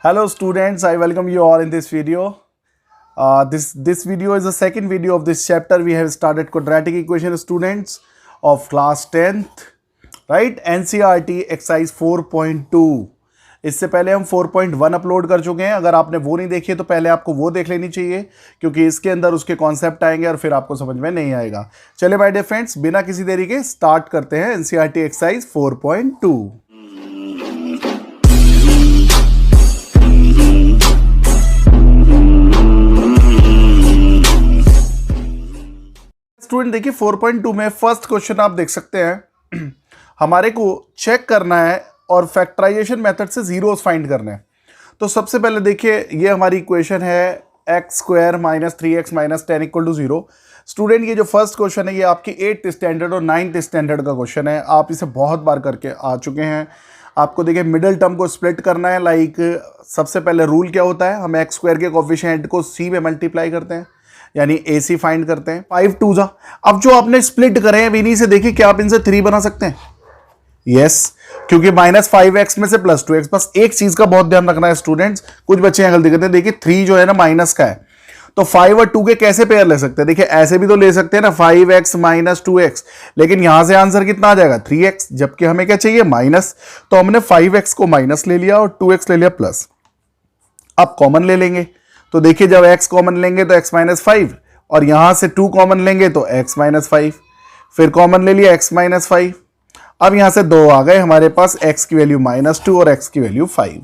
Hello students, I welcome you all in this video. This video is the second video of this chapter. We have started quadratic equation students of class 10th, right? NCERT exercise 4.2. इससे पहले हम 4.1 upload कर चुके हैं. अगर आपने वो नहीं देखी है तो पहले आपको वो देख लेनी चाहिए, क्योंकि इसके अंदर उसके कॉन्सेप्ट आएंगे और फिर आपको समझ में नहीं आएगा. चलिए माय डियर फ्रेंड्स, बिना किसी देरी के स्टार्ट करते हैं NCERT एक्सरसाइज 4.2. स्टूडेंट देखिए 4.2 में फर्स्ट क्वेश्चन आप देख सकते हैं. हमारे को चेक करना है और फैक्टराइजेशन मेथड से जीरोस फाइंड करने हैं. तो सबसे पहले देखिए ये हमारी इक्वेशन है x square minus 3x minus 10 equal to 0. Student ये जो फर्स्ट क्वेश्चन है ये आपकी 8th स्टैंडर्ड और 9th स्टैंडर्ड का क्वेश्चन है. आप इसे बहुत बार करके आ चुके हैं. आपको देखिए मिडिल टर्म को स्प्लिट करना है. लाइक सबसे पहले रूल क्या होता है, हम एक्स स्क्वायर के कोफिशिएंट को c में मल्टीप्लाई करते हैं, यानी AC फाइंड करते हैं. 5 2 जा. अब जो आपने स्प्लिट करे हैं इन्हीं से देखिए क्या आप इनसे 3 बना सकते हैं. यस, क्योंकि माइनस 5x में से प्लस 2x. बस एक चीज का बहुत ध्यान रखना है स्टूडेंट्स, कुछ बच्चे यहाँ गलती करते हैं. देखिए 3 जो है ना माइनस का है, तो 5 और 2 के कैसे पेयर ले सकते हैं. देखिए ऐसे भी तो ले सकते हैं ना, 5x माइनस 2x, लेकिन यहां से आंसर कितना आ जाएगा 3x, जबकि हमें क्या चाहिए माइनस. तो हमने 5x को माइनस ले लिया और 2x ले लिया प्लस. अब कॉमन ले लेंगे, तो देखिए जब x कॉमन लेंगे तो x माइनस 5, और यहां से 2 कॉमन लेंगे तो x माइनस 5, फिर कॉमन ले लिया x माइनस 5. अब यहां से 2 आ गए हमारे पास, x की वैल्यू माइनस 2 और x की वैल्यू 5.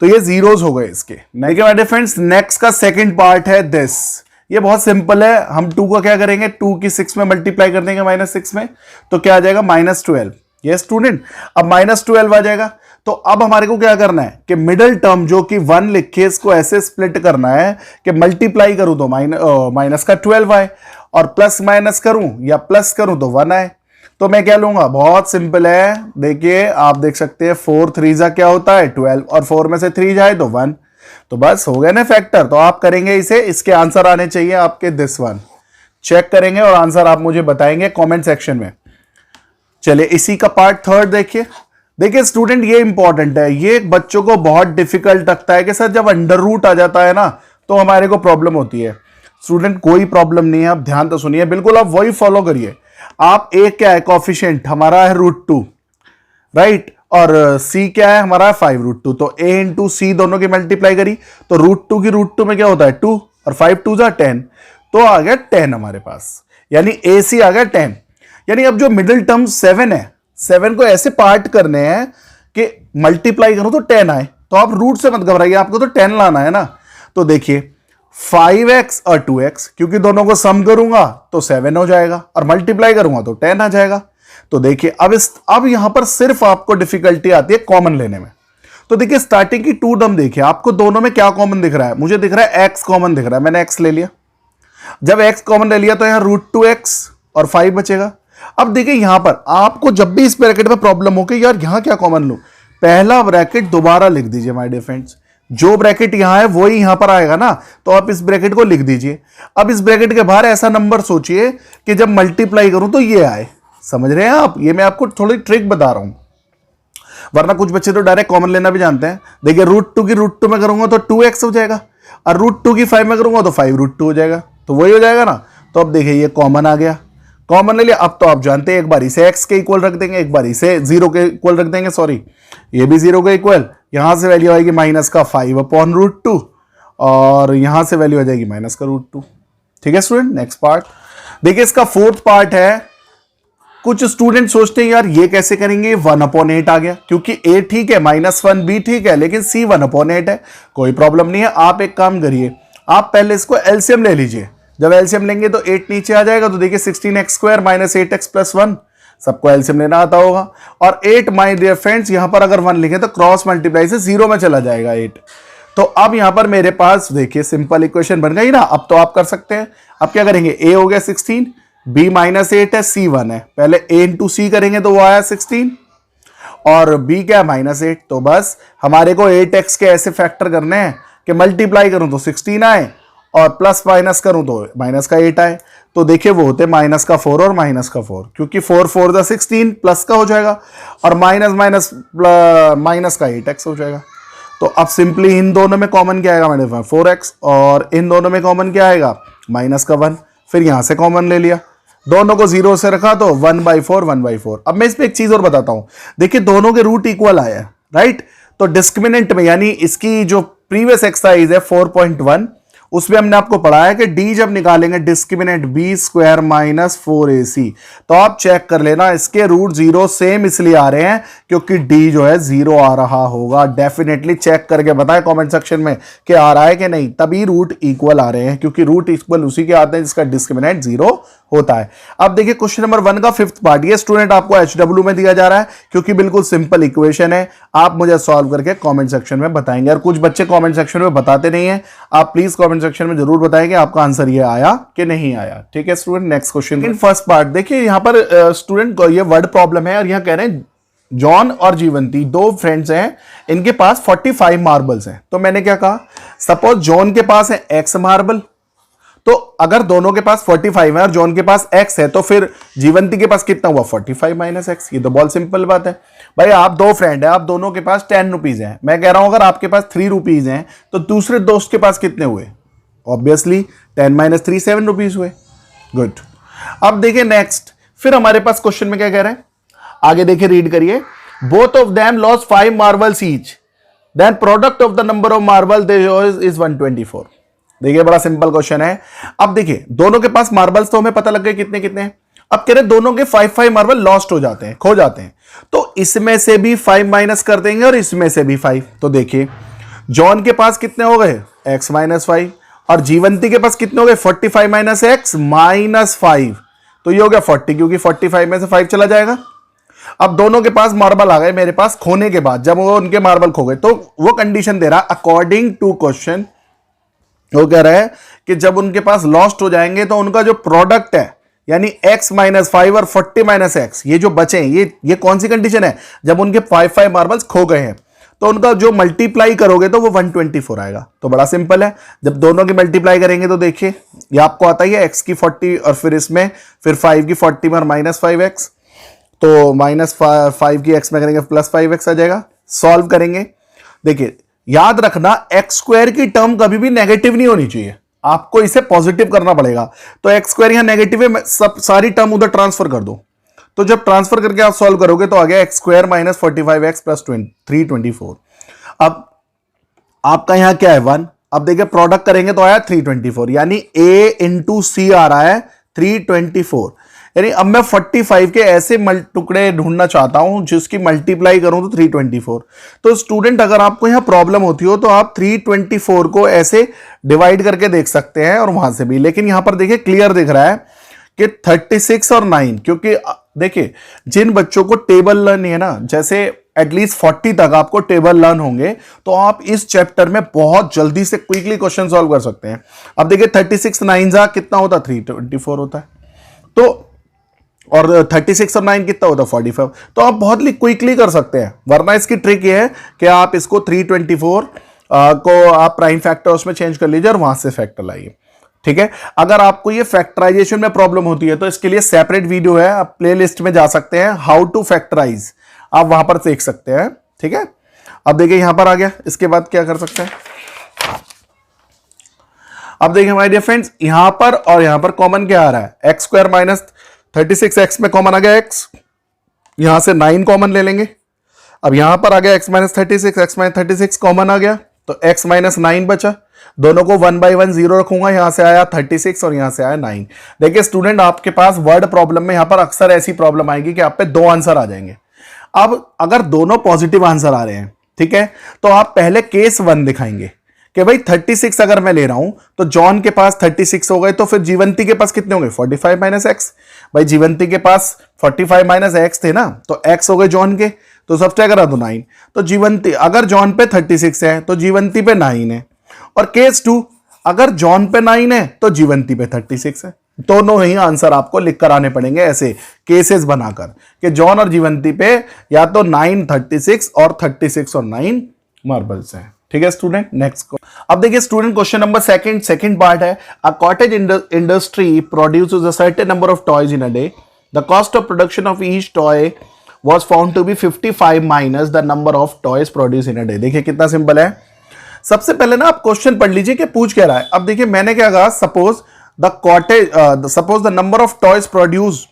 तो ये जीरोस हो गए इसके. देखिए माय डियर फ्रेंड्स, नेक्स्ट का सेकंड पार्ट है दिस. ये बहुत सिंपल है. हम 2 का क्या करेंगे, 2 की 6 में मल्टीप्लाई कर देंगे माइनस 6 में, तो क्या आ जाएगा माइनस 12. ये स्टूडेंट अब माइनस 12 आ जाएगा. तो अब हमारे को क्या करना है कि मिडिल टर्म जो कि 1 लिखे इसको ऐसे स्प्लिट करना है कि मल्टीप्लाई करूं तो माइनस का 12 आए, और प्लस माइनस करूं या प्लस करूं तो 1 आए. तो मैं क्या लूंगा, बहुत सिंपल है. देखिए आप देख सकते हैं 4 3 जा क्या होता है 12, और 4 में से 3 जाए तो 1. तो बस हो गया ना फैक्टर. तो आप करेंगे इसे, इसके आंसर आने चाहिए आपके दिस वन. चेक करेंगे और आंसर आप मुझे बताएंगे कमेंट सेक्शन में. चलिए इसी का पार्ट थर्ड देखिए. देखिए स्टूडेंट ये इंपॉर्टेंट है, ये बच्चों को बहुत डिफिकल्ट लगता है कि सर जब अंडर रूट आ जाता है ना तो हमारे को प्रॉब्लम होती है. स्टूडेंट कोई प्रॉब्लम नहीं है, आप ध्यान तो सुनिए, बिल्कुल आप वही फॉलो करिए. आप a क्या है कोफिशिएंट हमारा है √2, राइट, और c क्या है हमारा 5√2. तो a इंटू सी दोनों की मल्टीप्लाई करी तो √2 की √2 में क्या होता है 2, और 5 2 जा 10, तो आ गया 10 हमारे पास, यानी AC आ गया 10. यानी अब जो मिडिल टर्म 7 है, 7 को ऐसे पार्ट करने हैं कि मल्टीप्लाई करो तो 10 आए. तो आप रूट से मत घबराइए, आपको तो 10 लाना है ना. तो देखिए 5x और 2x, क्योंकि दोनों को सम करूंगा तो 7 हो जाएगा, और मल्टीप्लाई करूंगा तो 10 आ जाएगा. तो देखिए अब यहां पर सिर्फ आपको डिफिकल्टी आती है कॉमन लेने में. तो देखिए स्टार्टिंग की 2 टर्म देखिए, आपको दोनों में क्या कॉमन दिख रहा है. मुझे दिख रहा है x कॉमन दिख रहा है, मैंने x ले लिया. जब x कॉमन ले लिया तो यहां √2x और 5 बचेगा. अब देखिए यहां पर आपको जब भी इस ब्रैकेट में प्रॉब्लम हो कि यार यहां क्या कॉमन लो, पहला ब्रैकेट दोबारा लिख दीजिए माय डियर फ्रेंड्स. जो ब्रैकेट यहां है वही यहां पर आएगा ना, तो आप इस ब्रैकेट को लिख दीजिए. अब इस ब्रैकेट के बाहर ऐसा नंबर सोचिए कि जब मल्टीप्लाई करूं तो ये आए. समझ रहे हैं आप, ये मैं आपको थोड़ी ट्रिक बता रहा हूं, वरना कुछ बच्चे तो डायरेक्ट कॉमन लेना भी जानते हैं. देखिए √2 की √2 में करूंगा तो 2x हो जाएगा, और √2 की 5 में करूंगा तो 5√2 हो जाएगा. तो वही हो जाएगा ना. तो अब देखिए ये कॉमन आ गया, कॉमन ले लिया. अब तो आप जानते हैं एक बार इसे x के इक्वल रख देंगे, एक बार इसे 0 के इक्वल रख देंगे, सॉरी ये भी 0 के इक्वल. यहां से वैल्यू आएगी माइनस का 5/√2, और यहां से वैल्यू आ जाएगी माइनस का √2. ठीक है स्टूडेंट. नेक्स्ट पार्ट देखिए, इसका फोर्थ पार्ट है. कुछ स्टूडेंट सोचते हैं यार ये कैसे करेंगे, 1/8 आ गया, क्योंकि a ठीक है -1 b ठीक है, लेकिन c 1/8 है. कोई प्रॉब्लम नहीं है. आप एक काम करिए, आप पहले इसको एलसीएम ले लीजिए. जब एलसीएम लेंगे तो 8 नीचे आ जाएगा. तो देखिए 16x² माइनस 8x प्लस 1, सबको एलसीएम लेना आता होगा. और 8 माय डियर फ्रेंड्स यहां पर अगर 1 लिखे तो क्रॉस मल्टीप्लाई से 0 में चला जाएगा 8. तो अब यहां पर मेरे पास देखिए सिंपल इक्वेशन बन गई ना. अब तो आप कर सकते हैं. अब क्या करेंगे, a हो गया 16, b -8 है, c 1 है. पहले a इंटू सी करेंगे तो वो आया 16, और b क्या है -8. तो बस हमारे को 8x के ऐसे फैक्टर करने हैं कि मल्टीप्लाई करूं तो 16 आए, और प्लस माइनस करूं तो माइनस का 8 आए. तो देखिए वो होते माइनस का 4 और माइनस का 4, क्योंकि 4 4 द 16 प्लस का हो जाएगा, और माइनस माइनस माइनस का 8x हो जाएगा. तो अब सिंपली इन दोनों में कॉमन क्या आएगा मेरे पास 4x, और इन दोनों में कॉमन क्या आएगा माइनस का 1, फिर यहां से कॉमन ले लिया, दोनों को 0 से रखा तो 1/4 1/4। अब मैं इसमें एक चीज और बताता हूं, देखिए दोनों के रूट इक्वल आया है, राइट। तो डिस्क्रिमिनेंट में यानी इसकी जो प्रीवियस एक्सरसाइज है 4.1, उसमें हमने आपको पढ़ा है कि डी जब निकालेंगे discriminant B square minus 4ac, तो आप चेक कर लेना इसके रूट 0 सेम इसलिए आ रहे हैं क्योंकि डी जो है 0 आ रहा होगा। डेफिनेटली चेक करके बताएं कमेंट सेक्शन में कि आ रहा है कि नहीं, तभी रूट इक्वल आ रहे हैं, क्योंकि रूट इक्वल उसी के आते हैं जिसका डिस्क्रिमिनेंट 0 होता है। अब देखिए क्वेश्चन नंबर 1 का 5th पार्ट, ये स्टूडेंट आपको HW में दिया जा रहा है क्योंकि बिल्कुल सिंपल इक्वेशन है। आप मुझे सॉल्व करके कमेंट सेक्शन में बताएंगे, और कुछ बच्चे कमेंट सेक्शन में बताते नहीं है, आप प्लीज कमेंट सेक्शन में जरूर बताएं कि आपका आंसर ये आया कि नहीं आया। ठीक है student, next question in first part देखिए, यहां पर स्टूडेंट को ये वर्ड प्रॉब्लम है और यहां कह रहे हैं जॉन और जीवंती दो फ्रेंड्स हैं, इनके पास 45 मार्बल्स हैं। तो मैंने क्या कहा, सपोज जॉन के पास है x मार्बल, तो अगर दोनों के पास 45 है और जॉन के पास x है, तो फिर जीवंती के पास कितना हुआ 45 माइनस x। ये तो बहुत सिंपल बात है भाई, आप दो फ्रेंड है, आप दोनों के पास 10 रुपीज है, मैं कह रहा हूं अगर आपके पास 3 रुपीज हैं तो दूसरे दोस्त के पास कितने हुए, ऑब्वियसली 10 माइनस 3 7 रुपीज हुए। गुड। अब देखिए नेक्स्ट, फिर हमारे पास क्वेश्चन में क्या कह रहे हैं, आगे देखिए रीड करिए, both of them lost 5 marbles each, then product of the number of marble they is 124। देखिए बड़ा सिंपल क्वेश्चन है। अब देखिए दोनों के पास मार्बल्स तो हमें पता लग गए कितने कितने हैं। अब कह रहे दोनों के 5 मार्बल लॉस्ट हो जाते हैं, खो जाते हैं, तो इसमें से भी 5 माइनस कर देंगे और इसमें से भी 5। तो देखिए जॉन के पास कितने हो गए x माइनस 5, और जीवंती के पास कितने हो गए 45 माइनस x माइनस 5, तो ये हो गया 40, क्योंकि 45 में से 5 चला जाएगा। अब दोनों के पास मार्बल आ गए मेरे पास खोने के बाद, जब वो उनके मार्बल खो गए, तो वो कंडीशन दे रहा अकॉर्डिंग टू क्वेश्चन, वो कह रहा है कि जब उनके पास लॉस्ट हो जाएंगे तो उनका जो प्रोडक्ट है यानी x माइनस 5 और 40 माइनस x, ये जो बचे हैं, ये कौन सी कंडीशन है, जब उनके 5 मार्बल्स खो गए हैं, तो उनका जो मल्टीप्लाई करोगे तो वो 124 आएगा। तो बड़ा सिंपल है, जब दोनों की मल्टीप्लाई करेंगे तो देखिए ये आपको आता ही है x की 40 और फिर इसमें फिर 5 की 40 में और माइनस 5x, तो माइनस 5 की x में करेंगे प्लस 5x आ जाएगा। सॉल्व करेंगे, देखिए याद रखना एक्स स्क्वायर की टर्म कभी भी नेगेटिव नहीं होनी चाहिए, आपको इसे पॉजिटिव करना पड़ेगा। तो एक्स स्क्वायर यहां नेगेटिव है, सब सारी टर्म उधर ट्रांसफर कर दो, तो जब ट्रांसफर करके आप सॉल्व करोगे तो आ गया x square minus 45x plus 324। अब आपका यहां क्या है 1, अब देखिए प्रोडक्ट करेंगे तो आया 324, यानी a इंटू सी आ रहा है 324। यानी अब मैं 45 के ऐसे टुकड़े ढूंढना चाहता हूं जिसकी मल्टीप्लाई करूं तो 324। तो स्टूडेंट अगर आपको यहां प्रॉब्लम होती हो तो आप 324 को ऐसे डिवाइड करके देख सकते हैं और वहां से भी, लेकिन यहां पर देखिए क्लियर दिख रहा है कि 36 और 9, क्योंकि देखिए जिन बच्चों को टेबल लर्न है ना, जैसे एटलीस्ट 40 तक आपको टेबल लर्न होंगे, तो आप इस चैप्टर में बहुत जल्दी से क्विकली क्वेश्चन सॉल्व कर सकते हैं। अब देखिए 36 9 जा कितना होता 324 होता है, तो और 36 और 9 कितना होता 45, तो आप बहुत क्विकली कर सकते हैं। वरना इसकी ट्रिक ये है कि आप इसको 324 को आप प्राइम फैक्टर उसमें चेंज कर लीजिए और वहां से फैक्टर लाइए। ठीक है, अगर आपको ये फैक्टराइजेशन में प्रॉब्लम होती है तो इसके लिए सेपरेट वीडियो है, आप प्लेलिस्ट में जा सकते हैं, हाउ टू फैक्टराइज, आप वहां पर देख सकते हैं। ठीक है, अब देखिए यहां पर आ गया, इसके बाद क्या कर सकते हैं, अब देखिए माय डियर फ्रेंड्स, यहां पर और यहां पर कॉमन क्या आ रहा है, एक्स स्क्वायर माइनस 36x में कॉमन आ गया x, यहां से 9 कॉमन ले लेंगे। अब यहां पर आ गया x minus 36, x minus 36 common आ गया, तो x माइनस 9 बचा, दोनों को 1 बाई 1 0 रखूंगा, यहां से आया 36 और यहां से आया 9। देखिए स्टूडेंट आपके पास वर्ड प्रॉब्लम में यहां पर अक्सर ऐसी प्रॉब्लम आएगी कि आप पे 2 आंसर आ जाएंगे। अब अगर दोनों पॉजिटिव आंसर आ रहे हैं, ठीक है, तो आप पहले केस 1 दिखाएंगे कि भाई 36 अगर मैं ले रहा हूं तो जॉन के पास 36 हो गए, तो फिर जीवंती के पास कितने होंगे 45 माइनस एक्स। भाई जीवंती के पास 45 माइनस एक्स थे ना, तो एक्स हो गए जॉन के, तो सबसे करा तो 9, तो जीवंती अगर जॉन पे 36 है तो जीवंती पे 9 है। और केस 2, अगर जॉन पे 9 है तो जीवंती पे 36 है। दोनों ही आंसर आपको लिख कर आने पड़ेंगे ऐसे केसेस बनाकर कि जॉन और जीवंती पे या तो 9 36 और 36 और 9 मार्बल्स हैं। ठीक है स्टूडेंट, नेक्स्ट। अब देखिए student question number second part है, a cottage industry produces a certain number of toys in a day, the cost of production of each toy was found to be 55 minus the number of toys produced in a day। देखिए कितना simple है। सबसे पहले ना आप question पढ़ लीजिए कि पूछ क्या रहा है। अब देखिए मैंने क्या कहा, suppose the number of toys produce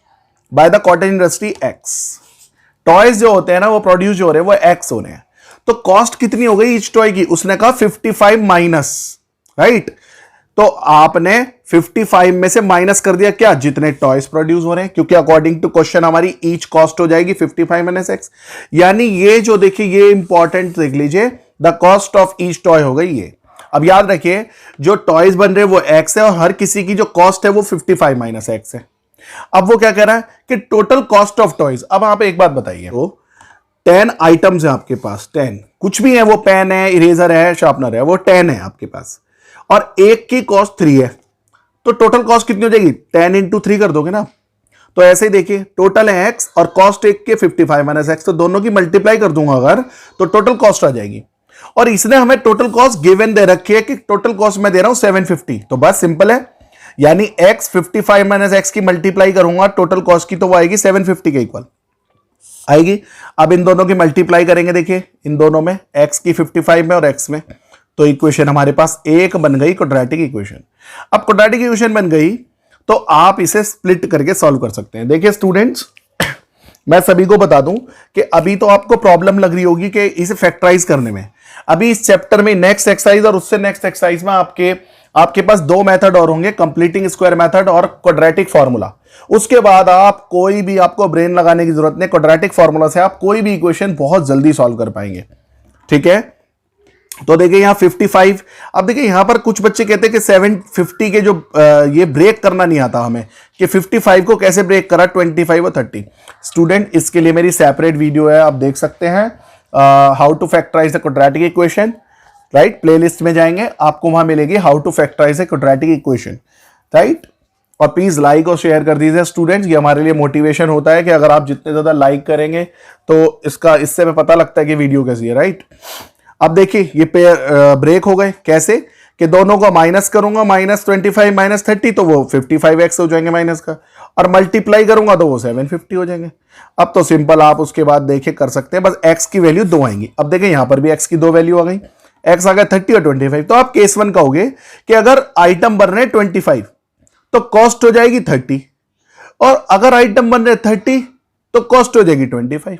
by the cottage industry x. Toys जो होते हैं ना वो प्रोड्यूस जो हो रहे हैं वो एक्स हो रहे हैं, तो कॉस्ट कितनी हो गई ईच टॉय की? उसने कहा 55 माइनस, राइट। तो आपने 55 में से माइनस कर दिया क्या? जितने टॉयज प्रोड्यूस हो रहे हैं, क्योंकि अकॉर्डिंग टू क्वेश्चन हमारी ईच कॉस्ट हो जाएगी 55 माइनस एक्स। यानी ये जो देखिए ये इंपॉर्टेंट देख लीजिए, the cost of each toy हो गई ये। अब याद रखिए जो टॉयज बन रहे हैं वो एक्स है और हर किसी की जो कॉस्ट है वो 55 माइनस एक्स है। अब वो क्या कह रहा है कि टोटल कॉस्ट ऑफ टॉयज। अब आप एक बात बताइए, तो 10 आइटम्स है आपके पास, 10 कुछ भी है, वो पेन है, इरेजर है, शार्पनर है, वो 10 है आपके पास और एक की कॉस्ट 3 है, तो टोटल कॉस्ट कितनी हो जाएगी? 10 इंटू 3 कर दोगे ना। तो ऐसे ही देखिए टोटल है एक्स और कॉस्ट एक के 55 माइनस एक्स, तो दोनों की मल्टीप्लाई कर दूंगा अगर, तो टोटल कॉस्ट आ जाएगी। और इसने हमें टोटल कॉस्ट गिवन दे रखी है कि टोटल कॉस्ट मैं दे रहा हूं 750, तो बस सिंपल है, यानी x 55 माइनस एक्स की मल्टीप्लाई करूंगा टोटल कॉस्ट की, तो वो आएगी 750 के इक्वल आएगी। अब इन दोनों की मल्टीप्लाई करेंगे, देखिए इन दोनों में, x की 55 में और x में, तो इक्वेशन हमारे पास एक बन गई क्वाड्रेटिक इक्वेशन। अब क्वाड्रेटिक इक्वेशन बन गई तो आप इसे स्प्लिट करके सॉल्व कर सकते हैं। देखिए स्टूडेंट्स, मैं सभी को बता दूं कि अभी तो आपको प्रॉब्लम लग रही होगी कि इसे फैक्टराइज करने में। अभी इस चैप्टर में नेक्स्ट एक्सरसाइज और उससे नेक्स्ट एक्सरसाइज में आपके पास दो मेथड और होंगे, कंप्लीटिंग स्क्वायर मेथड और क्वाड्रेटिक फार्मूला। उसके बाद आप कोई भी, आपको ब्रेन लगाने की जरूरत नहीं, क्वाड्रेटिक फार्मूला से आप कोई भी इक्वेशन बहुत जल्दी सॉल्व कर पाएंगे, ठीक है। तो देखिए यहां 55, अब देखिए यहां पर कुछ बच्चे कहते हैं कि 750 के जो ये ब्रेक करना नहीं आता हमें, कि 55 को कैसे ब्रेक करा 25 और 30। स्टूडेंट इसके लिए मेरी सेपरेट वीडियो है, आप देख सकते हैं, how to factorise the quadratic equation, right. Playlist में जाएंगे, आपको वहां मिलेगी how to factorise the quadratic equation, right. और प्लीज लाइक और शेयर कर दीजिए स्टूडेंट्स, ये हमारे लिए मोटिवेशन होता है कि अगर आप जितने ज्यादा लाइक करेंगे तो इससे हमें पता लगता है कि वीडियो कैसी है, राइट। अब देखिए ये पेयर ब्रेक हो गए, कैसे कि दोनों को माइनस करूंगा, -25 -30, तो वो 55x हो जाएंगे माइनस का, और मल्टीप्लाई करूंगा तो वो 750 हो जाएंगे। अब तो सिंपल आप उसके बाद देखिए कर सकते हैं, बस x की वैल्यू 2 आएंगी। अब देखिए यहां पर भी x की 2 वैल्यू आ गई, x आ गया 30 और 25। तो आप केस 1 कहोगे कि अगर आइटम बन रहे 25 तो कॉस्ट हो जाएगी 30, और अगर आइटम बन रहे 30 तो कॉस्ट हो जाएगी 25,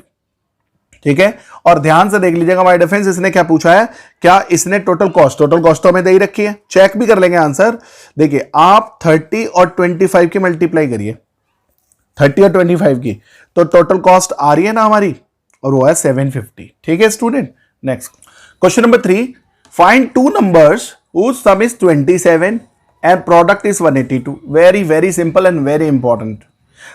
ठीक है। और ध्यान से देख लीजिएगा माय डिफेंस, इसने क्या पूछा है, क्या इसने टोटल कॉस्ट तो हमें दे ही रखी है, चेक भी कर लेंगे आंसर। देखिए आप 30 और 25 की मल्टीप्लाई करिए, 30 और 25 की, तो टोटल कॉस्ट आ रही है ना हमारी, और वो है 750, ठीक है student. Next question number 3, find two numbers whose sum is 27 and product is 182। Very very simple and very important.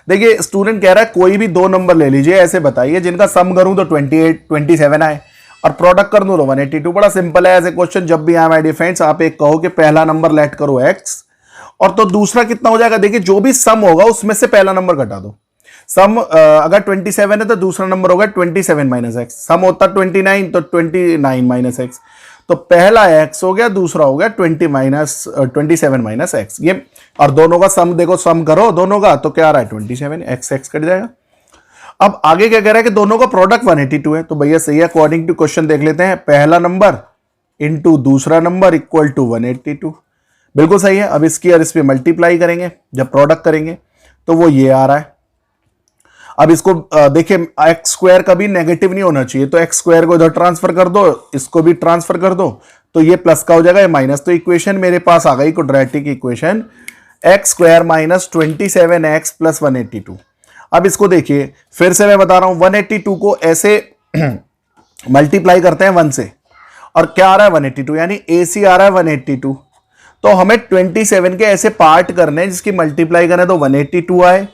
देखिए स्टूडेंट कह रहा है कोई भी दो नंबर ले लीजिए, ऐसे बताइए जिनका सम करूं तो 28 27 आए और प्रोडक्ट कर दूं तो 182। बड़ा सिंपल है ऐसे क्वेश्चन जब भी आए माय डियर फ्रेंड्स, आप एक कहो कि पहला नंबर लेट करो x और तो दूसरा कितना हो जाएगा, देखिए जो भी सम होगा उसमें से पहला नंबर घटा दो। सम अगर 27 है तो दूसरा नंबर होगा 27 माइनस एक्स, सम होता 29 तो 29 माइनस एक्स, तो पहला x हो गया, दूसरा हो गया 27 माइनस एक्स। ये और दोनों का सम देखो, सम करो दोनों का तो क्या आ रहा है 27, x x कट जाएगा। अब आगे क्या कह रहा है कि दोनों का प्रोडक्ट 182 है, तो भैया सही है, अकॉर्डिंग टू क्वेश्चन देख लेते हैं, पहला नंबर इंटू दूसरा नंबर इक्वल टू 182, बिल्कुल सही है। अब इसकी और इस पे मल्टीप्लाई करेंगे, जब प्रोडक्ट करेंगे तो वो ये आ रहा है। अब इसको देखिए एक्स स्क्वायर कभी नेगेटिव नहीं होना चाहिए, तो एक्स स्क्वायर को इधर ट्रांसफर कर दो, इसको भी ट्रांसफर कर दो, तो ये प्लस का हो जाएगा, ये माइनस। तो इक्वेशन मेरे पास आ गई quadratic equation, x square minus 27x plus 182। अब इसको देखिए फिर से मैं बता रहा हूं, 182 को ऐसे मल्टीप्लाई करते हैं 1 से, और क्या आ रहा है 182, यानी AC आ रहा है 182। तो हमें 27 के ऐसे पार्ट करने हैं जिसकी मल्टीप्लाई करें तो 182 आए,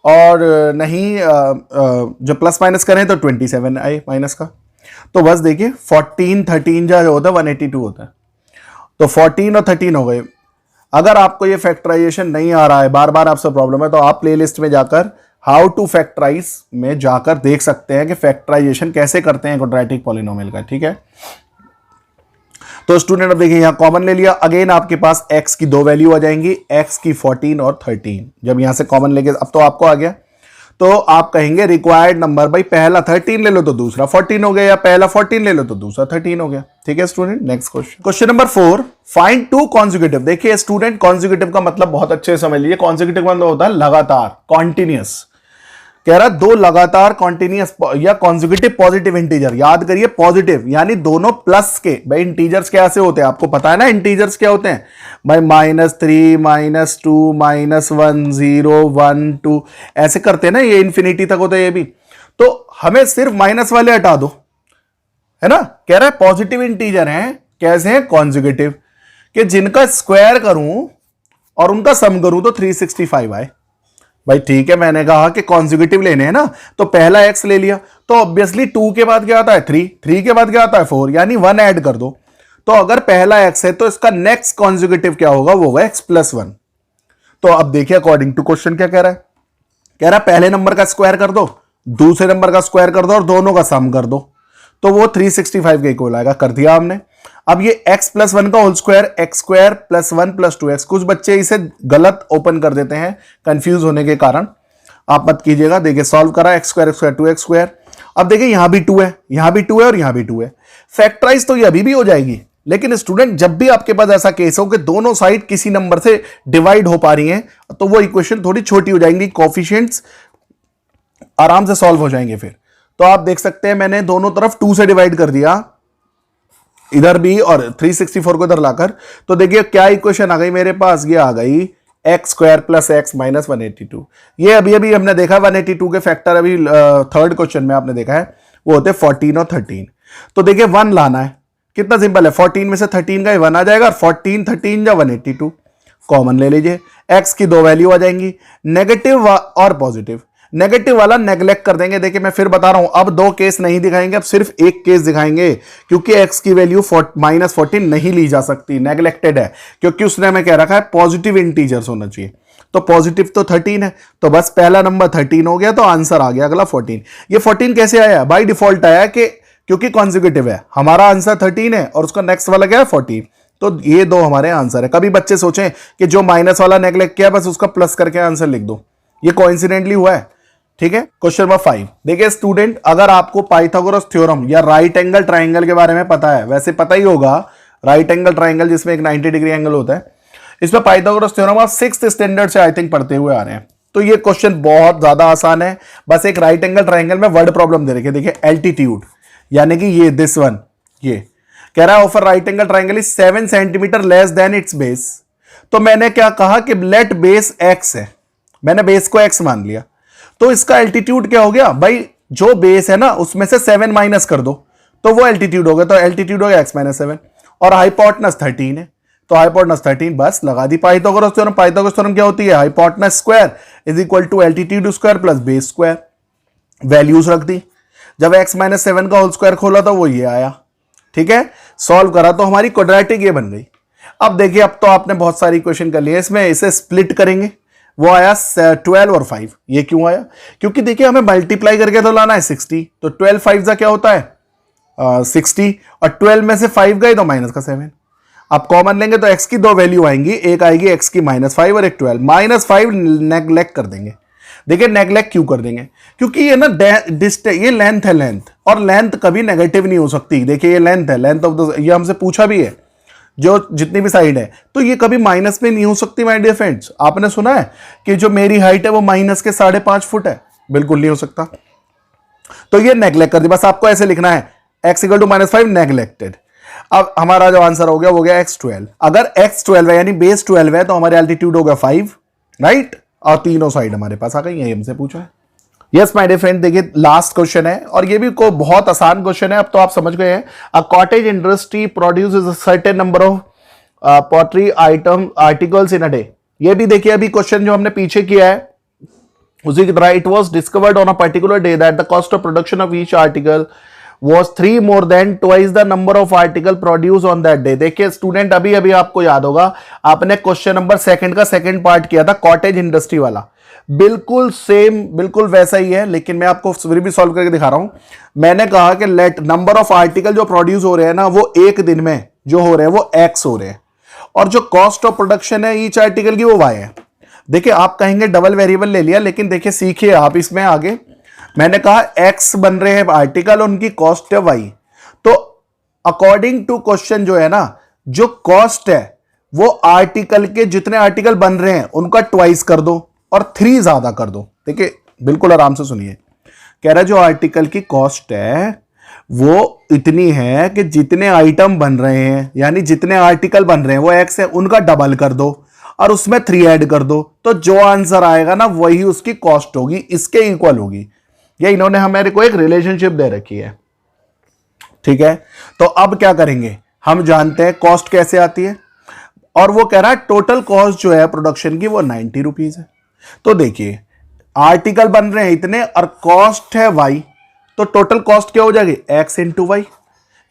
और नहीं जो प्लस माइनस करें तो 27 आए माइनस का। तो बस देखिए 14 13 जो होता है 182 होता है, तो 14 और 13 हो गए। अगर आपको ये फैक्टराइजेशन नहीं आ रहा है, बार बार आपसे प्रॉब्लम है, तो आप प्लेलिस्ट में जाकर हाउ टू फैक्टराइज में जाकर देख सकते हैं कि फैक्टराइजेशन कैसे करते हैं क्वाड्रेटिक पॉलिनोमियल का, ठीक है। तो स्टूडेंट अब देखिए यहां कॉमन ले लिया, अगेन आपके पास x की 2 वैल्यू आ जाएंगी, x की 14 और 13। जब यहां से कॉमन लेके अब तो आपको आ गया, तो आप कहेंगे रिक्वायर्ड नंबर, भाई पहला 13 ले लो तो दूसरा 14 हो गया, या पहला 14 ले लो तो दूसरा 13 हो गया। ठीक है student, next question, question number 4, find two consecutive. देखिए स्टूडेंट, कॉन्जिक्यूटिव का मतलब बहुत अच्छे से समझ लीजिए, कॉन्जिक्यूटिव का मतलब होता है लगातार, कॉन्टिन्यूअस। कह रहा दो लगातार कॉन्टिन्यूअस या कॉन्जिक्यूटिव पॉजिटिव इंटीजर। याद करिए पॉजिटिव यानी दोनों प्लस के। भाई इंटीजर्स कैसे होते हैं आपको पता है ना, इंटीजर्स क्या होते हैं भाई, -3 -2 -1 0 1 2 ऐसे करते हैं ना, ये इंफिनिटी तक होता है ये भी। तो हमें सिर्फ माइनस वाले हटा दो, है ना। कह रहा है पॉजिटिव इंटीजर हैं, कैसे हैं, कॉन्जिक्यूटिव, कि जिनका स्क्वायर करूं और उनका सम करूं तो 365 आए। भाई ठीक है, मैंने कहा कि कॉन्जिक्यूटिव लेने हैं ना, तो पहला x ले लिया, तो ऑब्वियसली 2 के बाद क्या आता है 3, 3 के बाद क्या आता है 4, यानी 1 ऐड कर दो। तो अगर पहला x है तो इसका नेक्स्ट कॉन्जिक्यूटिव क्या होगा, वो होगा x+1। तो अब देखिए अकॉर्डिंग टू क्वेश्चन क्या कह रहा है, कह रहा है पहले नंबर का स्क्वायर कर दो, दूसरे नंबर का स्क्वायर कर दो और दोनों का सम कर दो, तो वो 365 के इक्वल आएगा। कर दिया हमने। अब ये x+1 का होल स्क्वायर, x² + 1 + 2x। कुछ बच्चे इसे गलत ओपन कर देते हैं कंफ्यूज होने के कारण, आप मत कीजिएगा। देखिए सॉल्व करा, x² 2x²। अब देखिए यहां भी 2 है, यहां भी 2 है और यहां भी 2 है। फैक्टराइज तो ये अभी भी हो जाएगी, लेकिन स्टूडेंट जब भी आपके पास ऐसा केस हो कि दोनों साइड किसी नंबर से डिवाइड हो पा रही हैं, तो वो इक्वेशन थोड़ी छोटी हो जाएंगी, कोफिशिएंट्स आराम से सॉल्व हो जाएंगे फिर। तो आप देख सकते हैं मैंने दोनों तरफ 2 से डिवाइड कर दिया, इधर भी और 364 को इधर लाकर। तो देखिए क्या इक्वेशन आ गई मेरे पास, ये आ गई x² + x - 182। ये अभी अभी हमने देखा 182 के फैक्टर अभी थर्ड क्वेश्चन में आपने देखा है, वो होते 14 और 13। तो देखिए 1 लाना है, कितना सिंपल है, 14 में से 13 का 1 आ जाएगा, और 14 13 या 182 कॉमन ले लीजिए। x की 2 वैल्यू आ जाएंगी, नेगेटिव और पॉजिटिव। नेगेटिव वाला नेगलेक्ट कर देंगे। देखिए मैं फिर बता रहा हूं, अब 2 केस नहीं दिखाएंगे, अब सिर्फ एक केस दिखाएंगे, क्योंकि x की वैल्यू -14 नहीं ली जा सकती, नेगलेक्टेड है, क्योंकि उसने हमें कह रखा है पॉजिटिव इंटीजर्स होना चाहिए। तो पॉजिटिव तो 13 है, तो बस पहला नंबर 13 हो गया, तो आंसर आ गया अगला 14। ये 14 कैसे आया, बाय डिफॉल्ट आया कि क्योंकि कॉन्जिक्यूटिव है, हमारा आंसर 13 है और उसका नेक्स्ट वाला क्या है 14। तो ये 2 हमारे आंसर है। कभी बच्चे सोचें कि जो माइनस वाला नेगलेक्ट किया बस उसका प्लस करके आंसर लिख दो, ये कोइंसिडेंटली हुआ है। ठीक है, क्वेश्चन नंबर 5 देखिए स्टूडेंट, अगर आपको पाइथागोरस थ्योरम या राइट एंगल ट्राइंगल के बारे में पता है, वैसे पता ही होगा, राइट एंगल ट्राइंगल जिसमें एक 90 डिग्री एंगल होता है, इसमें पाइथागोरस थ्योरम आप 6th स्टैंडर्ड से आई थिंक पढ़ते हुए आ रहे हैं। तो ये क्वेश्चन बहुत ज्यादा आसान है, बस एक राइट एंगल ट्राइंगल में वर्ड प्रॉब्लम दे रखी है। देखिए एल्टीट्यूड यानी कि ये दिस वन, ये कह रहा है of right angle triangle is 7 centimetre less than it's base. तो मैंने क्या कहा कि लेट बेस x है, मैंने बेस को x मान लिया, तो इसका एल्टीट्यूड क्या हो गया भाई, जो बेस है ना उसमें से 7 माइनस कर दो तो वो एल्टीट्यूड हो गया, तो एल्टीट्यूड हो गया x - 7, और हाइपोटेनस 13 है, तो हाइपोटेनस 13 बस लगा दी पाइथागोरस थ्योरम। पाइथागोरस थ्योरम क्या होती है, hypotenuse square is equal to altitude square plus base square. Values रख दी, जब x - 7 का होल स्क्वायर खोला तो वो ये आया। ठीक है, सॉल्व करा तो हमारी क्वाड्रेटिक ये बन गई। अब देखिए, अब तो आपने बहुत सारी इक्वेशन कर ली है, इसमें इसे स्प्लिट करेंगे, वो आया 12 और 5। ये क्यों आया, क्योंकि देखिए हमें मल्टीप्लाई करके तो लाना है 60, तो 12 5 का क्या होता है 60, और 12 में से 5 गए तो माइनस का 7। आप कॉमन लेंगे तो x की 2 वैल्यू आएंगी, एक आएगी x की -5 और एक 12। -5 नेगलेक्ट कर देंगे। देखिए नेगलेक्ट क्यों कर देंगे, क्योंकि ये ना ये लेंथ है, लेंथ, और लेंथ कभी नेगेटिव नहीं हो सकती। देखिए ये लेंथ है, लेंथ ऑफ द, ये हमसे पूछा भी है, जो जितनी भी साइड है, तो ये कभी माइनस में नहीं हो सकती माय डियर फ्रेंड्स। आपने सुना है कि जो मेरी हाइट है वो माइनस के 5.5 फुट है, बिल्कुल नहीं हो सकता। तो ये नेगलेक्ट कर दी, बस आपको ऐसे लिखना है x = -5 नेगलेक्टेड। अब हमारा जो आंसर हो गया x12। अगर x12 है यानी बेस 12 है तो हमारे एल्टीट्यूड होगा 5, राइट, और तीनों साइड हमारे पास आ गई, यही हमसे पूछा है। यस माय डियर फ्रेंड, देखिए लास्ट क्वेश्चन है, और ये भी को बहुत आसान क्वेश्चन है, अब तो आप समझ गए हैं। A cottage industry produces a certain number of pottery articles in a day. ये भी देखिए अभी क्वेश्चन जो हमने पीछे किया है उसी की तरह, it was discovered on a particular day that the cost of production of each article was 3 more than twice the number of article produced on that day। देखिए स्टूडेंट, अभी अभी आपको याद होगा, आपने क्वेश्चन नंबर 2 का सेकंड पार्ट किया था कॉटेज इंडस्ट्री वाला, बिल्कुल सेम, बिल्कुल वैसा ही है, लेकिन मैं आपको फिर भी सॉल्व करके दिखा रहा हूं। मैंने कहा कि लेट नंबर ऑफ आर्टिकल जो प्रोड्यूस हो रहे हैं ना, वो एक दिन में जो हो रहे हैं वो x हो रहे हैं, और जो कॉस्ट ऑफ प्रोडक्शन है ईच आर्टिकल की वो y है। देखिए आप कहेंगे डबल वेरिएबल ले लिया, लेकिन देखिए सीखिए आप इसमें आगे। मैंने कहा एक्स बन रहे हैं आर्टिकल, उनकी कॉस्ट है वाई। तो अकॉर्डिंग टू क्वेश्चन जो है ना, जो कॉस्ट है वो आर्टिकल के जितने आर्टिकल बन रहे हैं उनका ट्वाइस कर दो और 3 ज्यादा कर दो। देखिए बिल्कुल आराम से सुनिए, कह रहा है जो आर्टिकल की कॉस्ट है वो इतनी है कि जितने आइटम बन रहे हैं, यानी जितने आर्टिकल बन रहे हैं वो एक्स है, उनका डबल कर दो और उसमें 3 ऐड कर दो, तो जो आंसर आएगा ना वही उसकी कॉस्ट होगी, इसके इक्वल होगी। ये इन्होंने हमारे को एक रिलेशनशिप दे रखी है, ठीक है। तो अब क्या करेंगे, हम जानते हैं कॉस्ट कैसे आती है, और वो कह रहा है टोटल कॉस्ट जो है प्रोडक्शन की वो 90 रुपीज है। तो देखिए आर्टिकल बन रहे हैं इतने और कॉस्ट है वाई, तो टोटल कॉस्ट क्या हो जाएगी, एक्स इंटू वाई।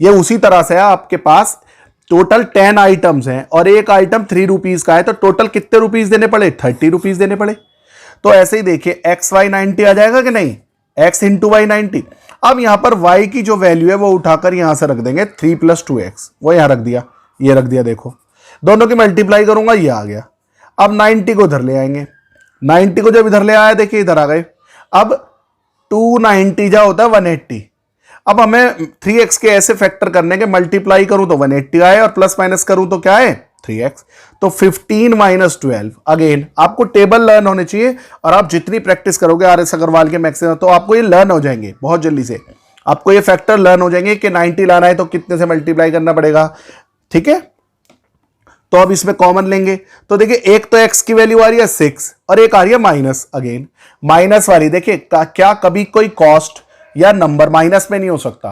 ये उसी तरह से है, आपके पास टोटल 10 आइटम्स हैं और एक आइटम 3 रुपीज का है, तो टोटल कितने रुपीज देने पड़े, 30 रुपीज देने पड़े। तो ऐसे ही देखिए एक्स वाई 90 आ जाएगा कि नहीं, एक्स इंटू वाई 90। अब यहां पर वाई की जो वैल्यू है वो उठाकर यहां से रख देंगे 3 + 2x, वो यहां रख दिया, ये रख दिया। देखो दोनों की मल्टीप्लाई करूंगा, ये आ गया। अब 90 को इधर ले आएंगे, 90 को जब इधर ले आया देखिए इधर आ गए। अब 290 जा होता है 180। अब हमें 3x के ऐसे फैक्टर करने के, मल्टीप्लाई करूं तो 180 आए और प्लस माइनस करूं तो क्या है 3x। तो 15 - 12। अगेन आपको टेबल लर्न होने चाहिए, और आप जितनी प्रैक्टिस करोगे RS अग्रवाल के मैक्सिमम, तो आपको ये लर्न हो जाएंगे बहुत जल्दी से। आपको ये फैक्टर लर्न हो जाएंगे कि 90 लाना है तो कितने से मल्टीप्लाई करना पड़ेगा, ठीक है। तो अब इसमें कॉमन लेंगे, तो देखिए एक तो x की वैल्यू आ रही है 6 और एक आ रही है माइनस। अगेन माइनस वाली देखिए क्या कभी कोई कॉस्ट या नंबर माइनस में नहीं हो सकता,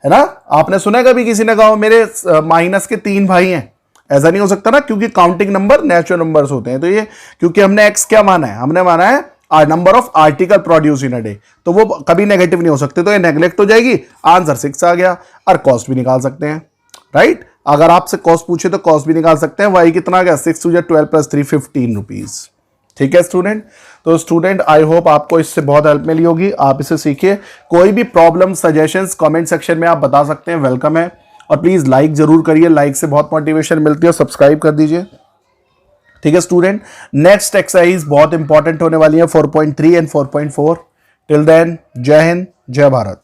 है ना। आपने सुना कभी किसी ने कहा मेरे माइनस के 3 भाई हैं, ऐसा नहीं हो सकता ना, क्योंकि काउंटिंग नंबर नेचुरल नंबर्स होते हैं। तो ये क्योंकि हमने x क्या माना है, हमने माना है number of article produce in a day, तो वो कभी नेगेटिव नहीं हो सकते, तो ये नेग्लेक्ट हो जाएगी। आंसर 6 आ गया, और कॉस्ट भी निकाल सकते हैं, राइट। अगर आपसे कॉस्ट पूछे तो कॉस्ट भी निकाल सकते हैं। वाई कितना आ गया, 6 × 12 + 3 15 रुपीज, ठीक है स्टूडेंट। तो स्टूडेंट आई होप आपको इससे बहुत हेल्प मिली होगी, आप इसे सीखिए। कोई भी प्रॉब्लम सजेशंस कमेंट सेक्शन में आप बता सकते हैं, वेलकम है। और प्लीज लाइक जरूर करिए, लाइक से बहुत मोटिवेशन मिलती है, और सब्सक्राइब कर दीजिए, ठीक है स्टूडेंट। नेक्स्ट एक्सरसाइज बहुत इंपॉर्टेंट होने वाली है 4.3 एंड 4.4। टिल देन जय हिंद, जय भारत।